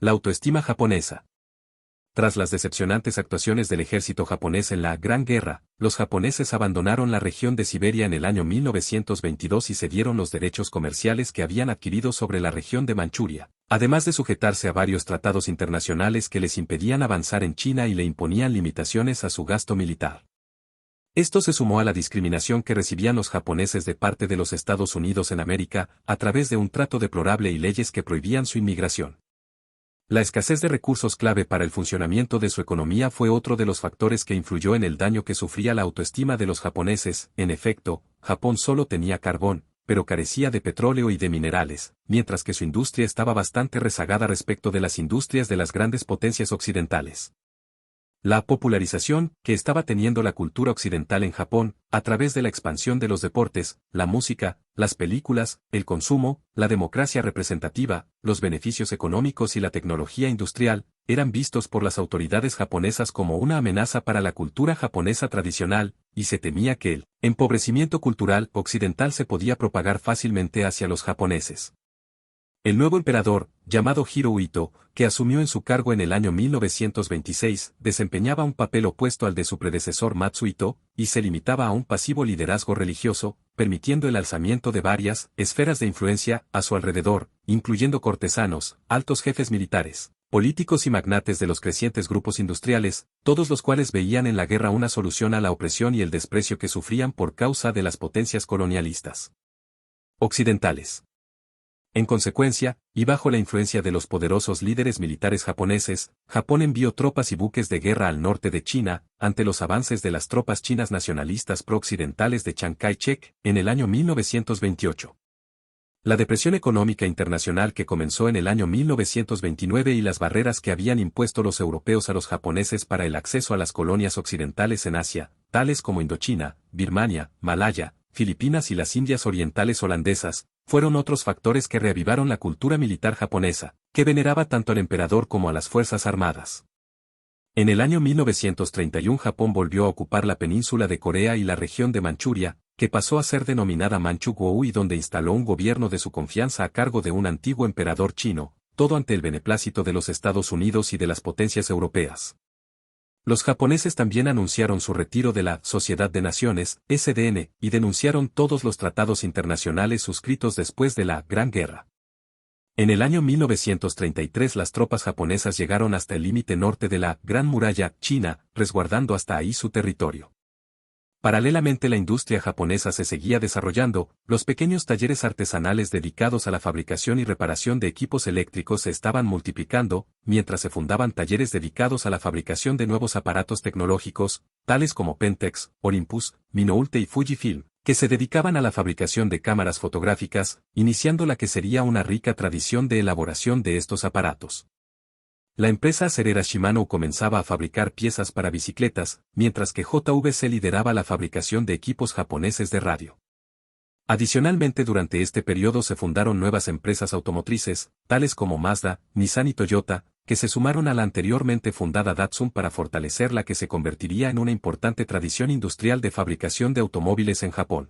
La autoestima japonesa. Tras las decepcionantes actuaciones del ejército japonés en la Gran Guerra, los japoneses abandonaron la región de Siberia en el año 1922 y cedieron los derechos comerciales que habían adquirido sobre la región de Manchuria, además de sujetarse a varios tratados internacionales que les impedían avanzar en China y le imponían limitaciones a su gasto militar. Esto se sumó a la discriminación que recibían los japoneses de parte de los Estados Unidos en América, a través de un trato deplorable y leyes que prohibían su inmigración. La escasez de recursos clave para el funcionamiento de su economía fue otro de los factores que influyó en el daño que sufría la autoestima de los japoneses. En efecto, Japón solo tenía carbón, pero carecía de petróleo y de minerales, mientras que su industria estaba bastante rezagada respecto de las industrias de las grandes potencias occidentales. La popularización que estaba teniendo la cultura occidental en Japón, a través de la expansión de los deportes, la música, las películas, el consumo, la democracia representativa, los beneficios económicos y la tecnología industrial, eran vistos por las autoridades japonesas como una amenaza para la cultura japonesa tradicional, y se temía que el empobrecimiento cultural occidental se podía propagar fácilmente hacia los japoneses. El nuevo emperador, llamado Hirohito, que asumió en su cargo en el año 1926, desempeñaba un papel opuesto al de su predecesor Matsuhito, y se limitaba a un pasivo liderazgo religioso, permitiendo el alzamiento de varias esferas de influencia a su alrededor, incluyendo cortesanos, altos jefes militares, políticos y magnates de los crecientes grupos industriales, todos los cuales veían en la guerra una solución a la opresión y el desprecio que sufrían por causa de las potencias colonialistas occidentales. En consecuencia, y bajo la influencia de los poderosos líderes militares japoneses, Japón envió tropas y buques de guerra al norte de China, ante los avances de las tropas chinas nacionalistas pro-occidentales de Chiang Kai-shek, en el año 1928. La depresión económica internacional que comenzó en el año 1929 y las barreras que habían impuesto los europeos a los japoneses para el acceso a las colonias occidentales en Asia, tales como Indochina, Birmania, Malaya, Filipinas y las Indias Orientales holandesas, fueron otros factores que reavivaron la cultura militar japonesa, que veneraba tanto al emperador como a las fuerzas armadas. En el año 1931 Japón volvió a ocupar la península de Corea y la región de Manchuria, que pasó a ser denominada Manchukuo y donde instaló un gobierno de su confianza a cargo de un antiguo emperador chino, todo ante el beneplácito de los Estados Unidos y de las potencias europeas. Los japoneses también anunciaron su retiro de la Sociedad de Naciones, SDN, y denunciaron todos los tratados internacionales suscritos después de la Gran Guerra. En el año 1933 las tropas japonesas llegaron hasta el límite norte de la Gran Muralla China, resguardando hasta ahí su territorio. Paralelamente la industria japonesa se seguía desarrollando, los pequeños talleres artesanales dedicados a la fabricación y reparación de equipos eléctricos se estaban multiplicando, mientras se fundaban talleres dedicados a la fabricación de nuevos aparatos tecnológicos, tales como Pentax, Olympus, Minolta y Fujifilm, que se dedicaban a la fabricación de cámaras fotográficas, iniciando la que sería una rica tradición de elaboración de estos aparatos. La empresa acerera Shimano comenzaba a fabricar piezas para bicicletas, mientras que JVC lideraba la fabricación de equipos japoneses de radio. Adicionalmente durante este periodo se fundaron nuevas empresas automotrices, tales como Mazda, Nissan y Toyota, que se sumaron a la anteriormente fundada Datsun para fortalecer la que se convertiría en una importante tradición industrial de fabricación de automóviles en Japón.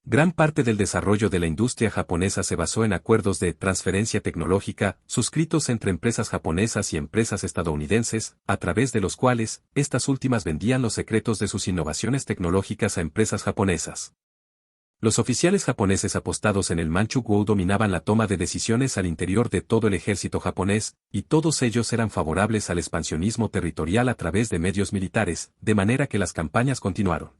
Gran parte del desarrollo de la industria japonesa se basó en acuerdos de transferencia tecnológica, suscritos entre empresas japonesas y empresas estadounidenses, a través de los cuales, estas últimas vendían los secretos de sus innovaciones tecnológicas a empresas japonesas. Los oficiales japoneses apostados en el Manchukuo dominaban la toma de decisiones al interior de todo el ejército japonés, y todos ellos eran favorables al expansionismo territorial a través de medios militares, de manera que las campañas continuaron.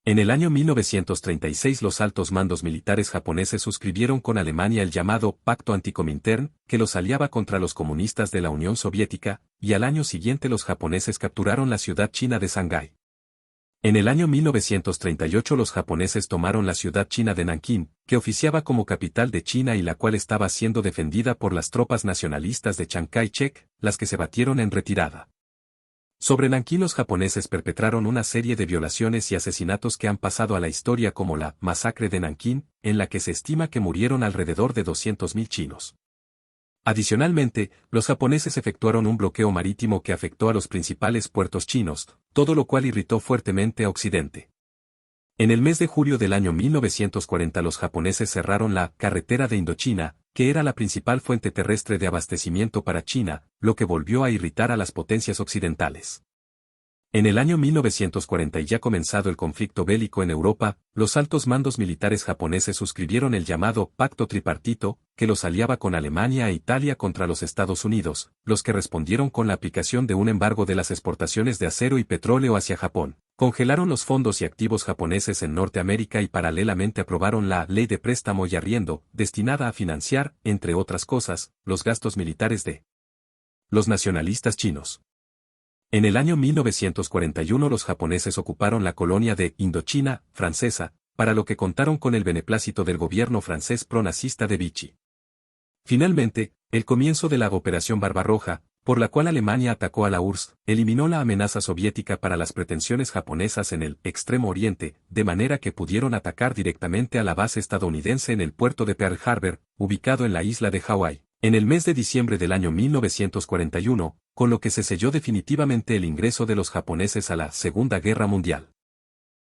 En el año 1936 los altos mandos militares japoneses suscribieron con Alemania el llamado Pacto Anticomintern, que los aliaba contra los comunistas de la Unión Soviética, y al año siguiente los japoneses capturaron la ciudad china de Shanghái. En el año 1938 los japoneses tomaron la ciudad china de Nankín, que oficiaba como capital de China y la cual estaba siendo defendida por las tropas nacionalistas de Chiang Kai-shek, las que se batieron en retirada. Sobre Nankín los japoneses perpetraron una serie de violaciones y asesinatos que han pasado a la historia como la masacre de Nankín, en la que se estima que murieron alrededor de 200.000 chinos. Adicionalmente, los japoneses efectuaron un bloqueo marítimo que afectó a los principales puertos chinos, todo lo cual irritó fuertemente a Occidente. En el mes de julio del año 1940 los japoneses cerraron la carretera de Indochina, que era la principal fuente terrestre de abastecimiento para China, lo que volvió a irritar a las potencias occidentales. En el año 1940 y ya comenzado el conflicto bélico en Europa, los altos mandos militares japoneses suscribieron el llamado Pacto Tripartito, que los aliaba con Alemania e Italia contra los Estados Unidos, los que respondieron con la aplicación de un embargo de las exportaciones de acero y petróleo hacia Japón. Congelaron los fondos y activos japoneses en Norteamérica y paralelamente aprobaron la Ley de Préstamo y Arriendo, destinada a financiar, entre otras cosas, los gastos militares de los nacionalistas chinos. En el año 1941 los japoneses ocuparon la colonia de Indochina, francesa, para lo que contaron con el beneplácito del gobierno francés pronazista de Vichy. Finalmente, el comienzo de la Operación Barbarroja, por la cual Alemania atacó a la URSS, eliminó la amenaza soviética para las pretensiones japonesas en el Extremo Oriente, de manera que pudieron atacar directamente a la base estadounidense en el puerto de Pearl Harbor, ubicado en la isla de Hawái, en el mes de diciembre del año 1941, con lo que se selló definitivamente el ingreso de los japoneses a la Segunda Guerra Mundial.